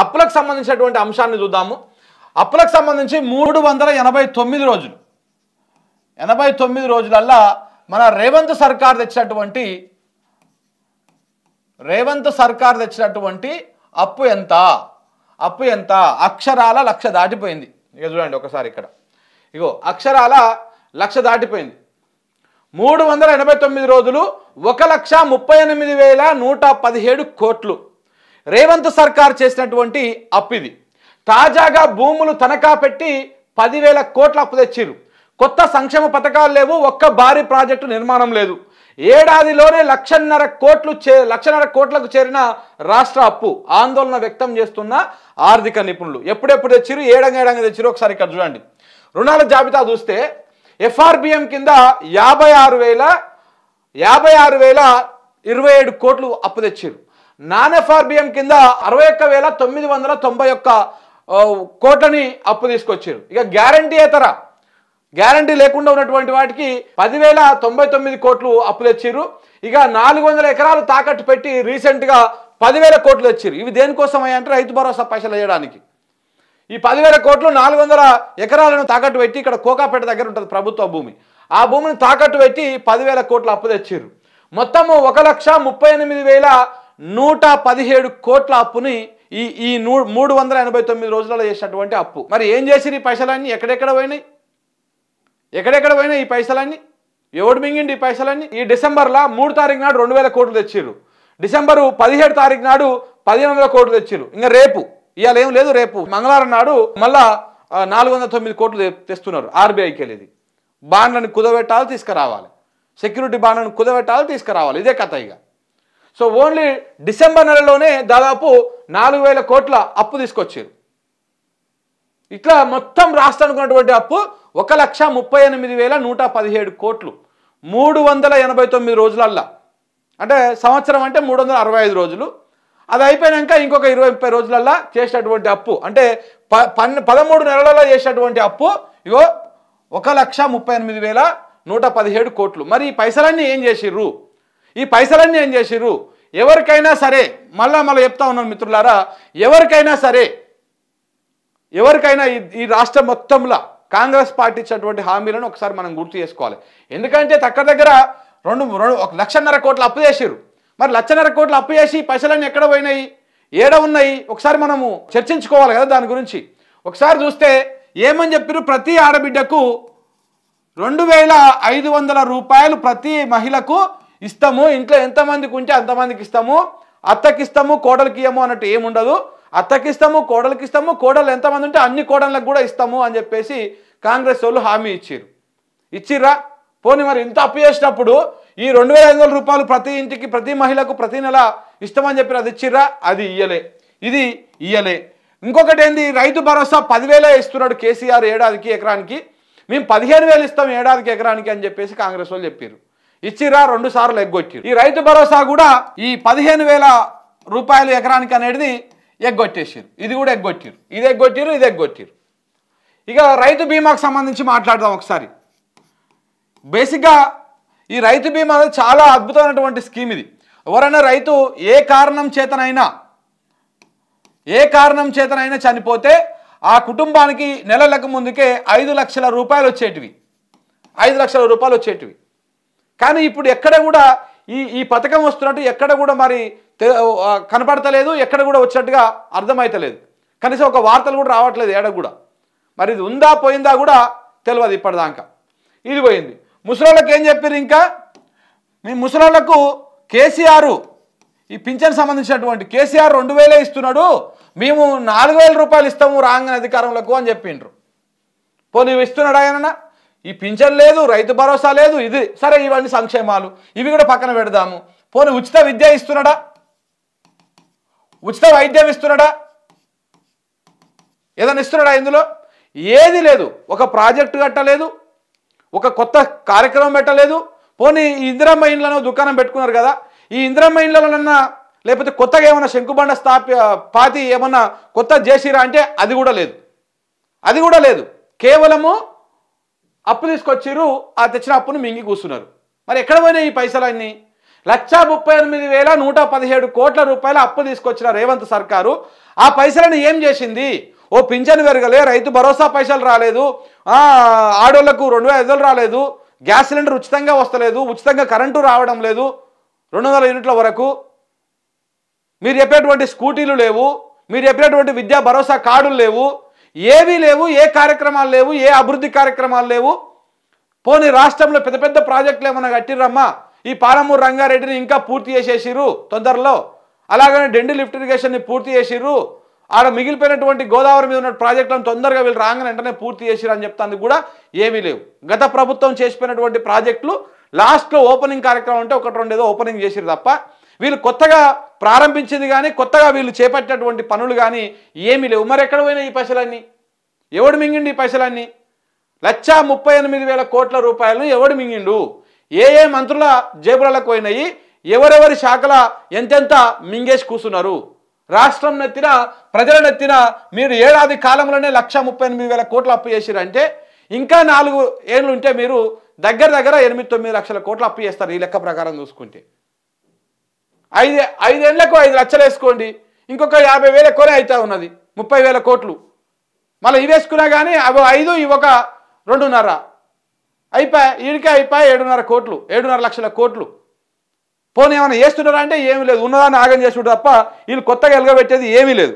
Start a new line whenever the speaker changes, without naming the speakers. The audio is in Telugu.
అప్పులకు సంబంధించినటువంటి అంశాన్ని చూద్దాము. అప్పులకు సంబంధించి 389 రోజులు 89 రోజులల్లా మన రేవంత్ సర్కార్ తెచ్చినటువంటి అప్పు ఎంత అక్షరాల 1,00,000 దాటిపోయింది. ఇక చూడండి ఒకసారి ఇక్కడ ఇగో అక్షరాల 1,00,000 దాటిపోయింది. 389 రోజులు 1,38,117 కోట్లు రేవంత్ సర్కార్ చేసినటువంటి అప్పు ఇది. తాజాగా భూములు తనఖా పెట్టి 10,000 కోట్ల అప్పు తెచ్చిరు. కొత్త సంక్షేమ పథకాలు లేవు, ఒక్క భారీ ప్రాజెక్టు నిర్మాణం లేదు. ఏడాదిలోనే 1,50,000 కోట్లకు చేరిన రాష్ట్ర అప్పు ఆందోళన వ్యక్తం చేస్తున్న ఆర్థిక నిపుణులు. ఎప్పుడెప్పుడు తెచ్చిరు, ఏడంగా తెచ్చిరు ఒకసారి ఇక్కడ చూడండి. రుణాల జాబితా చూస్తే ఎఫ్ఆర్బిఎం కింద 56,027 కోట్లు అప్పు తెచ్చిరు. నాన్ ఎఫ్ఆర్బిఎం కింద 61,991 కోట్లని అప్పు తీసుకొచ్చారు. ఇక గ్యారంటీ లేకుండా ఉన్నటువంటి వాటికి 10,099 కోట్లు అప్పు తెచ్చిరు. ఇక 400 ఎకరాలు తాకట్టు పెట్టి రీసెంట్గా 10,000 కోట్లు తెచ్చిరు. ఇవి దేనికోసం అంటే రైతు భరోసా పైసలు వేయడానికి. ఈ 10,000 కోట్లు 400 ఎకరాలను తాకట్టు పెట్టి ఇక్కడ కోకాపేట దగ్గర ఉంటుంది ప్రభుత్వ భూమి. ఆ భూమిని తాకట్టు పెట్టి 10,000 కోట్లు అప్పు తెచ్చిరు. మొత్తము 1,30,117 కోట్ల అప్పుని ఈ 389 రోజులలో చేసినటువంటి అప్పు. మరి ఏం చేసిరు ఈ పైసలన్నీ? ఎక్కడెక్కడ పోయినాయి ఈ పైసలన్నీ? ఎవడు మింగిండి ఈ పైసలన్నీ? ఈ డిసెంబర్లో 3 తారీఖు నాడు 2,000 కోట్లు తెచ్చిరు. డిసెంబరు 17 తారీఖు నాడు 1,500 కోట్లు తెచ్చిరు. ఇంకా రేపు ఇవాళ ఏం లేదు, రేపు మంగళవారం నాడు మళ్ళా 409 కోట్లు తెస్తున్నారు. ఆర్బీఐకి వెళ్ళేది బాండ్లను కుదబెట్టాలి, తీసుకురావాలి, సెక్యూరిటీ బాండ్లను కుదబెట్టాలి, తీసుకురావాలి. ఇదే కథ ఇక. సో ఓన్లీ డిసెంబర్ నెలలోనే దాదాపు 4,000 కోట్ల అప్పు తీసుకొచ్చారు. ఇట్లా మొత్తం రాష్ట్రానికి ఉన్నటువంటి అప్పు 1,38,117 కోట్లు 389 రోజులల్లా. అంటే సంవత్సరం అంటే 365 రోజులు. అది అయిపోయాక ఇంకొక 20-30 రోజులల్లా చేసినటువంటి అప్పు అంటే 13 నెలలలో చేసినటువంటి అప్పు ఇగో 1,38,117 కోట్లు. మరి ఈ పైసలన్నీ ఏం చేసిర్రు? ఎవరికైనా సరే మళ్ళా చెప్తా ఉన్నాను మిత్రులారా, ఎవరికైనా ఈ రాష్ట్ర మొత్తంలో కాంగ్రెస్ పార్టీ ఇచ్చినటువంటి హామీలను ఒకసారి మనం గుర్తు చేసుకోవాలి. ఎందుకంటే దగ్గర 1,00,000 కోట్ల అప్పు చేసిర్రు. మరి 1,00,000 కోట్ల అప్పు చేసి పైసలన్నీ ఎక్కడ పోయినాయి, ఏడ ఉన్నాయి ఒకసారి మనము చర్చించుకోవాలి కదా దాని గురించి. ఒకసారి చూస్తే ఏమని చెప్పారు? ప్రతి ఆడబిడ్డకు 2,500 రూపాయలు ప్రతి మహిళకు ఇస్తాము. ఇంట్లో ఎంతమందికి ఉంటే అంతమందికి ఇస్తాము. అత్తకిస్తాము, కోడలికి ఇయ్యము అన్నట్టు ఏముండదు. అత్తకిస్తాము, కోడలికి ఇస్తాము, కోడలు ఎంతమంది ఉంటే అన్ని కోడళ్ళకు కూడా ఇస్తాము అని చెప్పేసి కాంగ్రెస్ వాళ్ళు హామీ ఇచ్చిర్రా? పోనీ మరి ఇంత అప్పు చేసినప్పుడు ఈ 2,500 రూపాయలు ప్రతి ఇంటికి ప్రతి మహిళకు ప్రతి నెల ఇస్తామని చెప్పి అది ఇచ్చిర్రా? అది ఇది ఇయ్యలే. ఇంకొకటి ఏంది, రైతు భరోసా 10,000 ఇస్తున్నాడు కేసీఆర్ ఏడాదికి ఎకరానికి. మేము 15,000 ఇస్తాం ఏడాదికి ఎకరానికి అని చెప్పేసి కాంగ్రెస్ వాళ్ళు చెప్పారు. ఇచ్చిర్రా? 2 సార్లు ఎగ్గొట్టిరు. ఈ రైతు భరోసా కూడా ఈ 15,000 రూపాయలు ఎకరానికి అనేది ఎగ్గొట్టేసారు. ఇది కూడా ఎగ్గొట్టిరు. ఇది ఎగ్గొట్టిరు. ఇక రైతు బీమాకు సంబంధించి మాట్లాడదాం ఒకసారి. బేసిక్గా ఈ రైతు బీమా చాలా అద్భుతమైనటువంటి స్కీమ్ ఇది. ఎవరైనా రైతు ఏ కారణం చేతనైనా చనిపోతే ఆ కుటుంబానికి నెలలకు ముందుకే 5 లక్షల రూపాయలు వచ్చేటివి. 5 లక్షల రూపాయలు వచ్చేటివి. కానీ ఇప్పుడు ఎక్కడ కూడా ఈ పథకం వస్తున్నట్టు ఎక్కడ కూడా మరి కనపడతలేదు, ఎక్కడ కూడా వచ్చినట్టుగా అర్థమైతలేదు. కనీసం ఒక వార్తలు కూడా రావట్లేదు ఏడ కూడా. మరి ఇది ఉందా పోయిందా కూడా తెలియదు ఇప్పటిదాకా. ఇది పోయింది. ముసలోళ్ళకి ఏం చెప్పారు? ఇంకా మీ ముసలోళ్ళకు కేసీఆర్ ఈ పింఛన్ సంబంధించినటువంటి కేసీఆర్ 2,000 ఇస్తున్నాడు, మేము 4,000 రూపాయలు ఇస్తాము రాగానే అధికారంలోకి అని చెప్పిండ్రు. పోనీ ఇస్తున్నాడా ఆయన? ఈ పింఛన్ లేదు, రైతు భరోసా లేదు, ఇది సరే ఇవన్నీ సంక్షేమాలు, ఇవి కూడా పక్కన పెడదాము. పోనీ ఉచిత విద్య ఇస్తున్నాడా? ఉచిత వైద్యం ఇస్తున్నాడా? ఏదైనా ఇస్తున్నాడా? ఇందులో ఏది లేదు. ఒక ప్రాజెక్టు కట్టలేదు, ఒక కొత్త కార్యక్రమం పెట్టలేదు. పోనీ ఈ ఇందిరమ్మ ఇండ్లను దుకాణం పెట్టుకున్నారు కదా, ఈ ఇందిరమ్మ ఇండ్లలోనన్నా లేకపోతే కొత్తగా ఏమన్నా శంకుబండ పాతి ఏమన్నా కొత్త చేసిరా అంటే అది కూడా లేదు. కేవలము అప్పు తీసుకొచ్చిర్రు, ఆ తెచ్చిన అప్పును మింగి కూర్చున్నారు. మరి ఎక్కడ పోయినాయి ఈ పైసలన్నీ? 1,38,117 కోట్ల రూపాయల అప్పు తీసుకొచ్చిన రేవంత్ సర్కారు ఆ పైసలను ఏం చేసింది? ఓ పింఛను పెరగలే, రైతు భరోసా పైసలు రాలేదు, ఆడోళ్లకు 2500 రాలేదు, గ్యాస్ సిలిండర్ ఉచితంగా వస్తలేదు, ఉచితంగా కరెంటు రావడం లేదు 200 యూనిట్ల వరకు, మీరు చెప్పేటువంటి స్కూటీలు లేవు, మీరు చెప్పేటువంటి విద్యా భరోసా కార్డులు లేవు, ఏవీ లేవు, ఏ కార్యక్రమాలు లేవు, ఏ అభివృద్ధి కార్యక్రమాలు లేవు. పోనీ రాష్ట్రంలో పెద్ద పెద్ద ప్రాజెక్టులు ఏమన్నా కట్టిర్రమ్మా? ఈ పాలమూరు రంగారెడ్డిని ఇంకా పూర్తి చేసేసిర్రు తొందరలో, అలాగనే డెండి లిఫ్ట్ ఇరిగేషన్ని పూర్తి చేసిర్రు, ఆడ మిగిలిపోయినటువంటి గోదావరి మీద ఉన్న ప్రాజెక్టులను తొందరగా వీళ్ళు రాగానే వెంటనే పూర్తి చేసిర్రు అని చెప్తానికి కూడా ఏమీ లేవు. గత ప్రభుత్వం చేసిపోయినటువంటి ప్రాజెక్టులు లాస్ట్లో ఓపెనింగ్ కార్యక్రమం అంటే 1-2 ఏదో ఓపెనింగ్ చేసిరు తప్ప వీళ్ళు కొత్తగా ప్రారంభించింది కానీ కొత్తగా వీళ్ళు చేపట్టినటువంటి పనులు కానీ ఏమీ లేవు. మరి ఎక్కడ పోయినాయి ఈ పైసలన్నీ? ఎవడు మింగిండు ఈ పైసలన్నీ? 1,38,000 కోట్ల రూపాయలను ఎవడు మింగిండు? ఏ ఏ మంత్రుల జేబులకు పోయినాయి? ఎవరెవరి శాఖల ఎంతెంత మింగేసి కూర్చున్నారు? రాష్ట్రం నెత్తిన ప్రజల నెత్తిన మీరు ఏడాది కాలంలోనే 1,38,000 కోట్ల అప్పు చేసిరంటే ఇంకా 4 ఏళ్ళు ఉంటే మీరు దగ్గర 8-9 లక్షల కోట్ల అప్పు చేస్తారు ఈ లెక్క ప్రకారం చూసుకుంటే. 5 ఏళ్లకు 5 లక్షలు వేసుకోండి, ఇంకొక 50,000 ఎక్కువనే అవుతా ఉన్నది, 30,000 కోట్లు. మళ్ళీ ఇవి వేసుకున్నా కానీ అవి 5 ఇవొక 2.5 అయిపోయి ఈడికే అయిపోయి 7.5 కోట్లు, 7.5 లక్షల కోట్లు. పోనీ ఏమైనా చేస్తున్నారా అంటే ఏమీ లేదు, ఉన్నదాన్ని ఆగం చేసుకుంటారు తప్ప వీళ్ళు కొత్తగా ఎలగబెట్టేది ఏమీ లేదు.